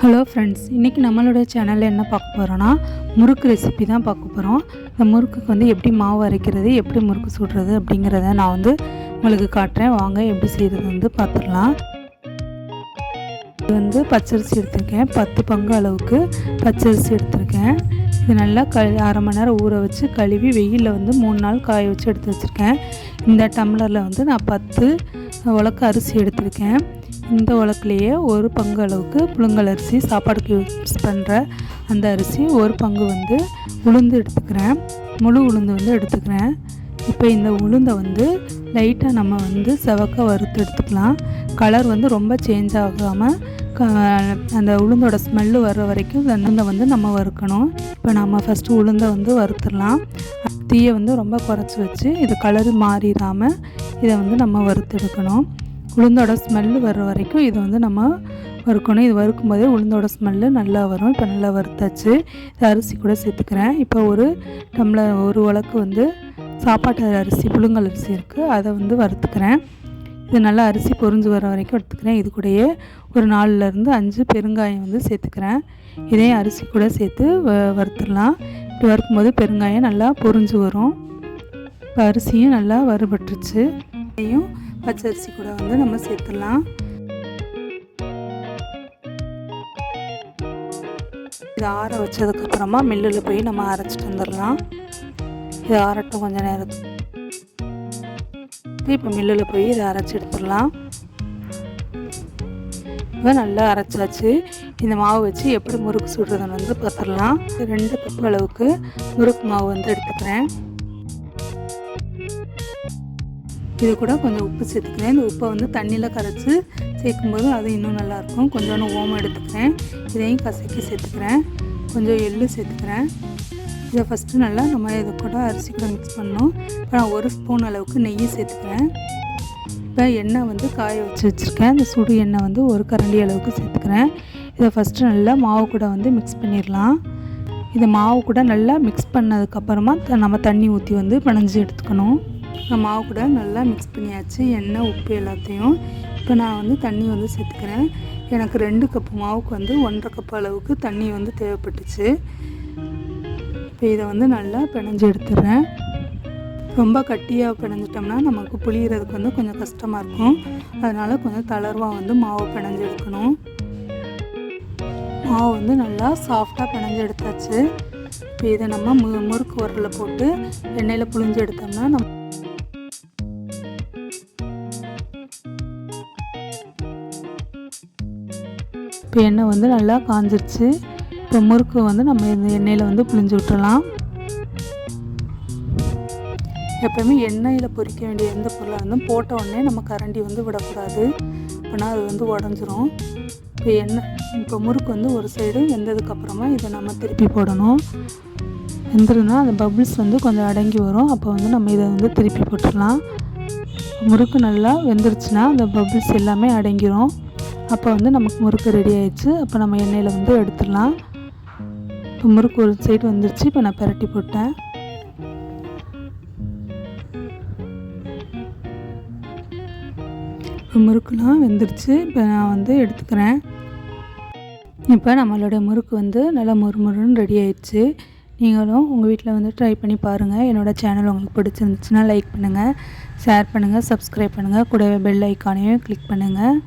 Hello friends, இன்றைக்கி நம்மளுடைய சேனலில் என்ன பார்க்க போகிறோன்னா முறுக்கு ரெசிபி தான் பார்க்க போகிறோம். இந்த முறுக்குக்கு வந்து எப்படி மாவு அரைக்கிறது, எப்படி முறுக்கு சுடுறது அப்படிங்கிறத நான் வந்து உங்களுக்கு காட்டுறேன். வாங்க எப்படி செய்கிறது வந்து பார்த்துடலாம். இது வந்து பச்சரிசி எடுத்திருக்கேன், 10 பங்கு அளவுக்கு பச்சரிசி எடுத்திருக்கேன். இது நல்லா அரை மணி நேரம் ஊற வச்சு கழுவி வெயிலில் வந்து 3 நாள் காய வச்சு எடுத்து வச்சுருக்கேன். இந்த டம்ளரில் வந்து நான் 10 உலக்கு அரிசி எடுத்திருக்கேன். இந்த உலக்குலேயே 1 பங்கு அளவுக்கு புழுங்கல் அரிசி, சாப்பாடுக்கு யூஸ் பண்ணுற அந்த அரிசி, 1 பங்கு வந்து உளுந்து எடுத்துக்கிறேன். முழு உளுந்து வந்து எடுத்துக்கிறேன். இப்போ இந்த உளுந்தை வந்து லைட்டாக நம்ம வந்து செவக்க வறுத்து எடுத்துக்கலாம். கலர் வந்து ரொம்ப சேஞ்ச் ஆகாமல் அந்த உளுந்தோட ஸ்மெல்லு வர்ற வரைக்கும் உளுந்தை வந்து நம்ம வறுக்கணும். இப்போ நம்ம ஃபஸ்ட்டு உளுந்தை வந்து வறுத்துடலாம். தீயை வந்து ரொம்ப குறைச்சி வச்சு இது கலர் மாறிடாமல் இதை வந்து நம்ம வறுத்து எடுக்கணும். உளுந்தோட ஸ்மெல்லு வர்ற வரைக்கும் இதை வந்து நம்ம வறுக்கணும். இது வறுக்கும் போதே உளுந்தோட ஸ்மெல்லு நல்லா வரும். இப்போ நல்லா வறுத்தாச்சு. இது அரிசி கூட சேர்த்துக்கிறேன். இப்போ 1 டம்ளர் 1 உலக்கு வந்து சாப்பாட்டு அரிசி, புழுங்கல் அரிசி இருக்குது, அதை வந்து வறுத்துக்கிறேன். இது நல்லா அரிசி பொரிஞ்சு வர வரைக்கும் எடுத்துக்கிறேன். இது கூடயே ஒரு 4லேருந்து 5 பெருங்காயம் வந்து சேர்த்துக்கிறேன். இதையும் அரிசி கூட சேர்த்து வறுத்துடலாம். இப்படி வறுக்கும்போது பெருங்காயம் நல்லா பொரிஞ்சு வரும். இப்போ அரிசியும் நல்லா வறுபட்டுருச்சு. இதையும் பச்சரிசி கூட வந்து நம்ம சேர்த்துடலாம். இதை ஆற வச்சதுக்கப்புறமா மில்லில் போய் நம்ம அரைச்சிட்டு வந்துடலாம். இதை ஆறட்டும் கொஞ்சம் நேரத்துக்கு. இப்போ மில்லில் போய் இதை அரைச்சி எடுத்துடலாம். இப்போ நல்லா அரைச்சாச்சு. இந்த மாவு வச்சு எப்படி முறுக்கு சுடுறதுன்னு வந்து பார்த்துடலாம். 2 கப் அளவுக்கு முறுக்கு மாவு வந்து எடுத்துக்கிறேன். இது கூட கொஞ்சம் உப்பு சேர்த்துக்கிறேன். இந்த உப்பை வந்து தண்ணியில் கரைச்சி சேர்க்கும்போது அது இன்னும் நல்லாயிருக்கும். கொஞ்சோண்டு ஓமம் எடுத்துக்கிறேன். இதையும் கசக்கி சேர்த்துக்கிறேன். கொஞ்சம் எள்ளு சேர்த்துக்கிறேன். இதை ஃபஸ்ட்டு நல்லா நம்ம இது கூட அரிசி கூட மிக்ஸ் பண்ணணும். இப்போ நான் 1 ஸ்பூன் அளவுக்கு நெய் சேர்த்துக்கிறேன். இப்போ எண்ணெய் வந்து காய வச்சுருக்கேன். இந்த சுடு எண்ணெய் வந்து 1 கரண்டி அளவுக்கு சேர்த்துக்கிறேன். இதை ஃபஸ்ட்டு நல்லா மாவு கூட வந்து மிக்ஸ் பண்ணிடலாம். இதை மாவு கூட நல்லா மிக்ஸ் பண்ணதுக்கப்புறமா நம்ம தண்ணி ஊற்றி வந்து பிணைஞ்சி எடுத்துக்கணும். மாவு கூட நல்லா மிக்ஸ் பண்ணியாச்சு, எண்ணெய் உப்பு எல்லாத்தையும். இப்போ நான் வந்து தண்ணி வந்து சேர்த்துக்கிறேன். எனக்கு 2 கப்பு மாவுக்கு வந்து 1.5 கப் அளவுக்கு தண்ணி வந்து தேவைப்பட்டுச்சு. இப்போ இதை வந்து நல்லா பிணைஞ்சி எடுத்துடுறேன். ரொம்ப கட்டியாக பிணைஞ்சிட்டோம்னா நமக்கு புளியறதுக்கு வந்து கொஞ்சம் கஷ்டமாக இருக்கும். அதனால் கொஞ்சம் தளர்வாக வந்து மாவு பிணைஞ்சி எடுக்கணும். மாவு வந்து நல்லா சாஃப்டாக பிணைஞ்சி எடுத்தாச்சு. இப்போ இதை நம்ம முறுக்கு உரலில் போட்டு எண்ணெயில் புழிஞ்சு எடுத்தோம்னா நம்ம இப்போ எண்ணெய் வந்து நல்லா காஞ்சிருச்சு. இப்போ முறுக்கு வந்து நம்ம இந்த எண்ணெயில் வந்து புழிஞ்சு விட்டுறலாம். எப்போயுமே எண்ணெயில் பொரிக்க வேண்டிய எந்த பொருளாக இருந்தும் போட்ட உடனே நம்ம கரண்டி வந்து விடக்கூடாது. அப்போனா அது வந்து உடஞ்சிரும். இப்போ முறுக்கு வந்து ஒரு சைடு வெந்ததுக்கப்புறமா இதை நம்ம திருப்பி போடணும். வெந்துருன்னா அந்த பபிள்ஸ் வந்து கொஞ்சம் அடங்கி வரும். அப்போ வந்து நம்ம இதை வந்து திருப்பி போட்டுடலாம். முறுக்கு நல்லா வெந்துருச்சுன்னா அந்த பபிள்ஸ் எல்லாமே அடங்கிரும். அப்போ வந்து நமக்கு முறுக்கு ரெடி ஆயிடுச்சு. அப்போ நம்ம எண்ணெயில் வந்து எடுத்துடலாம். இப்போ முறுக்கு ஒரு சைடு வந்துருச்சு. இப்போ நான் பிரட்டி போட்டேன். இப்போ முறுக்குலாம் வெந்துருச்சு. இப்போ நான் வந்து எடுத்துக்கிறேன். இப்போ நம்மளோட முறுக்கு வந்து நல்லா முறுமுறுன்னு ரெடி ஆயிடுச்சு. நீங்களும் உங்கள் வீட்டில் வந்து ட்ரை பண்ணி பாருங்கள். என்னோடய சேனல் உங்களுக்கு பிடிச்சிருந்துச்சுன்னா லைக் பண்ணுங்கள், ஷேர் பண்ணுங்கள், சப்ஸ்கிரைப் பண்ணுங்கள். கூடவே பெல் ஐக்கானையும் கிளிக் பண்ணுங்கள்.